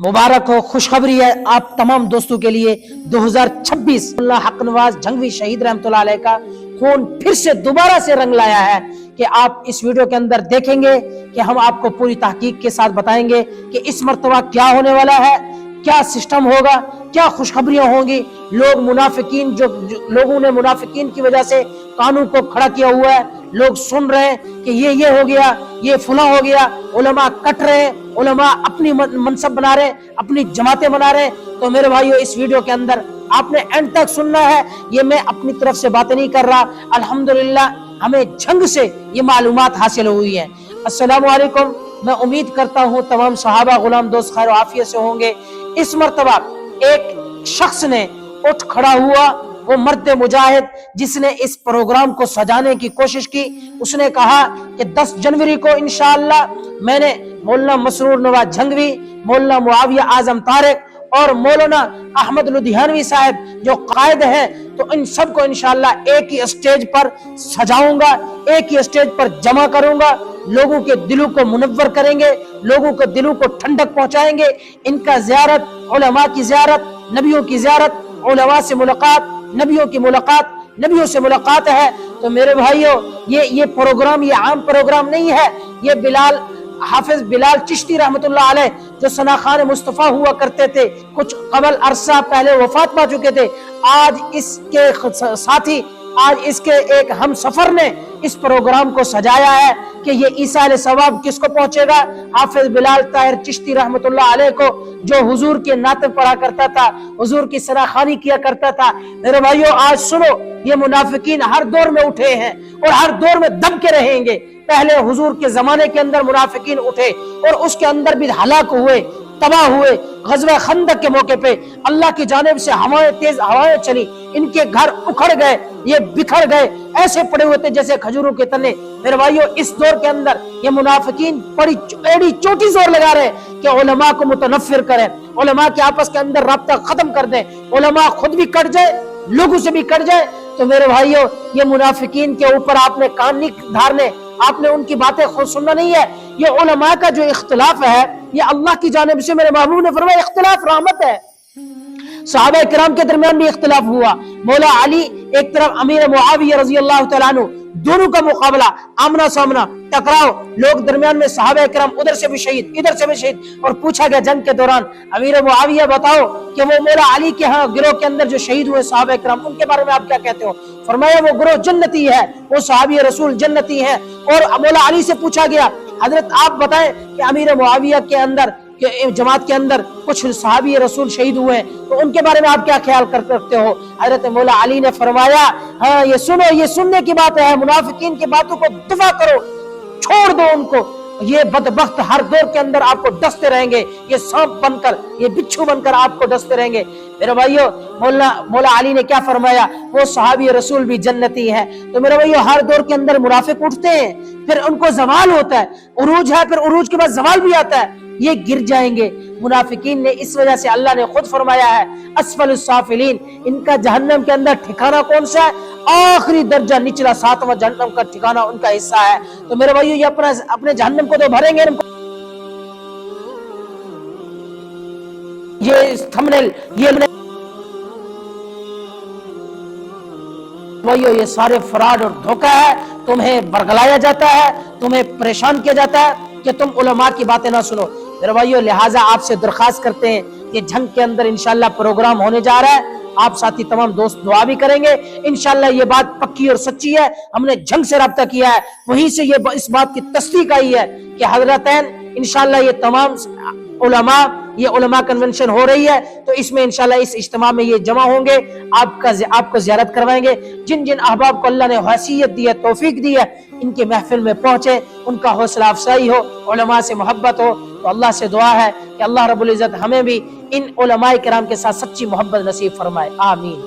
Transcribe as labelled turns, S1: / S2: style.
S1: मुबारक हो, खुशखबरी है आप तमाम दोस्तों के लिए। 2026 हक नवाज जंगवी शहीद रहमतुल्लाह अलैह का खून फिर से दोबारा से रंग लाया है कि आप इस वीडियो के अंदर देखेंगे कि हम आपको पूरी तहकीक के साथ बताएंगे कि इस मर्तबा क्या होने वाला है, क्या सिस्टम होगा, क्या खुशखबरियां होंगी। लोग मुनाफिकीन जो लोगों ने मुनाफिकीन की वजह से कानून को खड़ा किया हुआ है, लोग सुन रहे हैं कि ये हो गया, ये फुला हो गया, उलमा कट रहे हैं, उलमा अपनी मनसब बना रहे हैं, अपनी जमातें बना रहे हैं। तो मेरे भाइयों, इस वीडियो के अंदर आपने एंड तक सुनना है। ये मैं अपनी तरफ से बातें नहीं कर रहा, अल्हम्दुलिल्लाह हमें जंग से ये मालूमात हासिल हुई है। अस्सलामु अलैकुम। मैं उम्मीद करता हूँ तमाम सहाबा गुलाम दोस्त खैर आफियत से होंगे। इस मर्तबा एक शख्स ने उठ खड़ा हुआ, वो मर्द मुजाहिद जिसने इस प्रोग्राम को सजाने की कोशिश की। उसने कहा कि 10 जनवरी को इंशाअल्लाह मैंने मौलाना मसरूर नवाज जंगवी, मौलाना मुआविया आजम तारिक और मौलाना अहमद लुधियानवी साहब जो कायद हैं, तो इन सबको इंशाअल्लाह एक ही स्टेज पर सजाऊंगा, एक ही स्टेज पर जमा करूंगा। लोगों के दिलों को मुनव्वर करेंगे, लोगों के दिलों को ठंडक पहुंचाएंगे। इनका ज़ियारत, उलमा की ज़ियारत, नबियों की ज़ियारत, उलमा से मुलाकात, नबियों की मुलाकात, नबियों से मुलाकात है। तो मेरे भाइयों, ये प्रोग्राम ये आम प्रोग्राम नहीं है। ये हाफिज बिलाल चिश्ती रहमतुल्लाह अलैह जो सना खान मुस्तफा हुआ करते थे, कुछ कबल अरसा पहले वफात पा चुके थे, आज इसके साथी, आज इसके एक हम सफर ने इस प्रोग्राम को सजाया है कि ये ईसाल सवाब किसको पहुंचेगा। हाफिज बिलाल ताहिर चिश्ती रहमतुल्लाह अलैह को, जो हुजूर के नाते पढ़ा करता था, हुजूर की सराखानी किया करता था। मेरे भाइयों, आज सुनो, ये मुनाफिकीन हर दौर में उठे हैं और हर दौर में दब के रहेंगे। पहले हुजूर के जमाने के अंदर मुनाफिकीन उठे और उसके अंदर भी हलाक हुए, तबाह हुए। गज़वा खंदक के मौके पे अल्लाह की जानिब से हवाएं, तेज हवाएं चली, इनके घर उखड़ गए, ये बिखर गए, ऐसे पड़े हुए थे जैसे खजूरों के तने। मेरे भाइयों, इस दौर के अंदर ये मुनाफिकीन बड़ी एड़ी चोटी जोर लगा रहे कि उलमा को मुतनफ्फिर करें, उलमा के आपस के अंदर राब्ता खत्म कर दें, उलमा खुद भी कट जाए, लोगों से भी कट जाए। तो मेरे भाइयों, ये मुनाफिकीन के ऊपर आपने कान नहीं धारने, आपने उनकी बातें खुद सुनना नहीं है। ये उलमा का जो इख्तिलाफ है, ये अल्लाह की जानिब से मेरे महबूब ने फरमाया इख्तिलाफ रहमत है। सहाबा किराम के दरमियान भी इख्तिलाफ हुआ। मौला अली एक तरफ, अमीर मुआविया रज़ी अल्लाह तआला अन्हु, दोनों का मुकाबला, आमना सामना, टकराव, लोग दरमियान में, सहाबा किराम उधर से भी शहीद, इधर से भी शहीद। और पूछा गया जंग के दौरान, अमीर मुआविया बताओ कि वो मौला अली के यहाँ गिरोह के अंदर जो शहीद हुए सहाबा किराम, उनके बारे में आप क्या कहते हो? फरमाया वो गिरोह जन्नती है, वो सहाबी रसूल जन्नती है। और मौला अली से पूछा गया, हजरत आप बताएं कि अमीर मुआविया के अंदर जमात के अंदर कुछ सहाबी रसूल शहीद हुए हैं, तो उनके बारे में आप क्या ख्याल करते हो? हजरत मौला अली ने फरमाया, हाँ ये सुनो, ये सुनने की बात है, मुनाफिकीन की बातों को दफा करो, छोड़ दो उनको। ये बदबख्त हर दौर के अंदर आपको डसते रहेंगे, ये सांप बनकर, ये बिच्छू बनकर आपको डसते रहेंगे। मेरे भाइयों, मौला अली ने क्या फरमाया? वो सहाबी रसूल भी जन्नती है। तो मेरे भाइयों, हर दौर के अंदर मुनाफिक उठते हैं, फिर उनको जवाल होता है, उरूज है, फिर उरूज के बाद जवाल भी आता है, ये गिर जाएंगे। मुनाफिकीन ने इस वजह से अल्लाह ने खुद फरमाया है, अस्फलुस साफिलीन, इनका जहन्नम के अंदर ठिकाना कौन सा है? आखिरी दर्जा, निचला 7वां जहन्नम का ठिकाना उनका हिस्सा है। तो मेरे भाइयों, ये अपने जहन्नम को तो भरेंगे। ये थंबनेल, ये भाइयों, ये सारे फ्रॉड और धोखा है। तुम्हें बरगलाया जाता है, तुम्हें परेशान किया जाता है कि तुम उलमा की बातें ना सुनो। मेरे भाइयों, लिहाजा आपसे दरखास्त करते हैं कि जंग के अंदर इंशाल्लाह प्रोग्राम होने जा रहा है। आप साथी तमाम दोस्त दुआ भी करेंगे। इंशाल्लाह ये बात पक्की और सच्ची है, हमने जंग से राब्ता किया है, वहीं से ये इस बात की तस्दीक आई है कि हजरतैन इंशाल्लाह ये तमाम उलमा, ये उलमा कन्वेंशन हो रही है, तो इसमें इंशाल्लाह इस इज्तिमा में ये जमा होंगे, आपको ज़ियारत करवाएंगे। जिन जिन अहबाब को अल्लाह ने हैसियत दी है, तौफीक दी है, इनके महफिल में पहुंचे, उनका हौसला अफजाई हो, उलमा से मोहब्बत हो। तो अल्लाह से दुआ है कि अल्लाह रब्बुल इज्जत हमें भी इन उलमाए किराम के साथ सच्ची मोहब्बत नसीब फरमाए। आमीन।